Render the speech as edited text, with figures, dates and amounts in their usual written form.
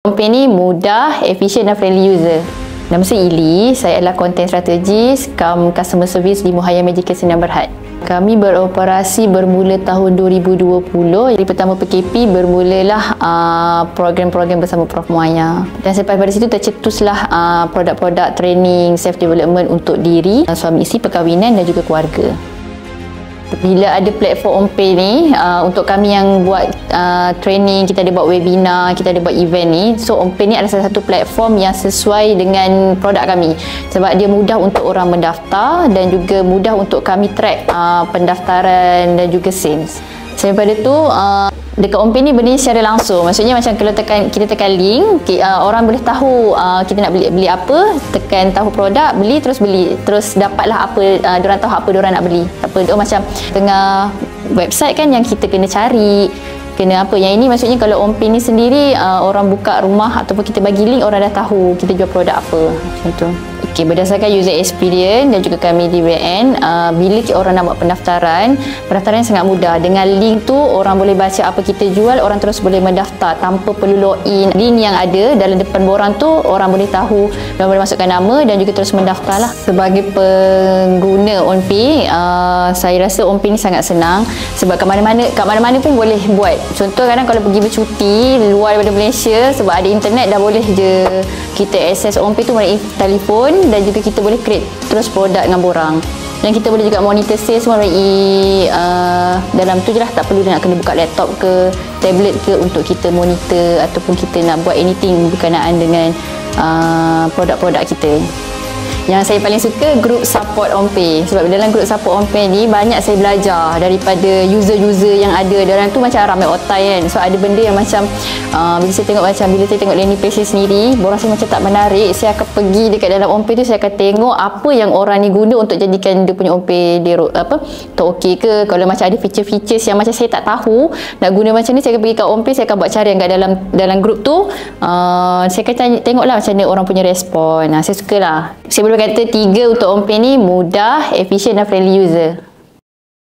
Campaign ni mudah, efisien dan friendly user. Nama saya Ili, saya adalah Content Strategist cum Customer Service di Muhayyan Medical Sdn Bhd. Kami beroperasi bermula tahun 2020. Dari pertama PKP bermulalah program-program bersama Prof Muhayyan. Dan selepas pada situ tercetuslah produk-produk training self development untuk diri, suami isteri, perkahwinan dan juga keluarga. Bila ada platform OnPay ni, untuk kami yang buat training, kita ada buat webinar, kita ada buat event ni. So OnPay ni adalah salah satu platform yang sesuai dengan produk kami. Sebab dia mudah untuk orang mendaftar dan juga mudah untuk kami track pendaftaran dan juga sales. Selain daripada tu, dekat OnPay ni benda secara langsung. Maksudnya macam kalau kita tekan link, orang boleh tahu kita nak beli apa, tekan tahu produk, beli, terus dapatlah apa diorang tahu apa diorang nak beli. Macam tengah website kan yang kita kena cari, kena apa. Yang ini maksudnya kalau OnPay ni sendiri, orang buka rumah ataupun kita bagi link, orang dah tahu kita jual produk apa. Macam tu. Okay, berdasarkan user experience dan juga kami di WN, bila orang nak buat pendaftaran sangat mudah. Dengan link tu, orang boleh baca apa kita jual, orang terus boleh mendaftar tanpa perlu login. Link yang ada dalam depan borang tu, orang boleh tahu, orang boleh masukkan nama dan juga terus mendaftar lah. Sebagai pengguna OnPay, saya rasa OnPay ni sangat senang sebab kat mana-mana pun boleh buat. Contoh kadang kalau pergi bercuti luar daripada Malaysia, sebab ada internet dah boleh je kita access OnPay tu melalui telefon. Dan juga kita boleh create terus produk dengan borang. Dan kita boleh juga monitor sales semua melalui dalam tu je lah. Tak perlu nak kena buka laptop ke tablet ke untuk kita monitor ataupun kita nak buat anything berkenaan dengan produk-produk kita. Yang saya paling suka group support OnPay. Sebab dalam group support OnPay ni banyak saya belajar daripada user-user yang ada. Dalam tu macam ramai otai kan. So ada benda yang macam bila saya tengok landing page sendiri, borang saya macam tak menarik, saya akan pergi dekat dalam OnPay tu, saya akan tengok apa yang orang ni guna untuk jadikan dia punya OnPay dia tak okey ke. Kalau macam ada feature-features yang macam saya tak tahu nak guna macam ni, saya akan pergi kat OnPay, saya akan buat carian kat dalam grup tu. Saya akan tengoklah macam mana orang punya respon. Saya sukalah. Saya boleh kata 3 untuk OnPay ni mudah, efisien dan friendly user.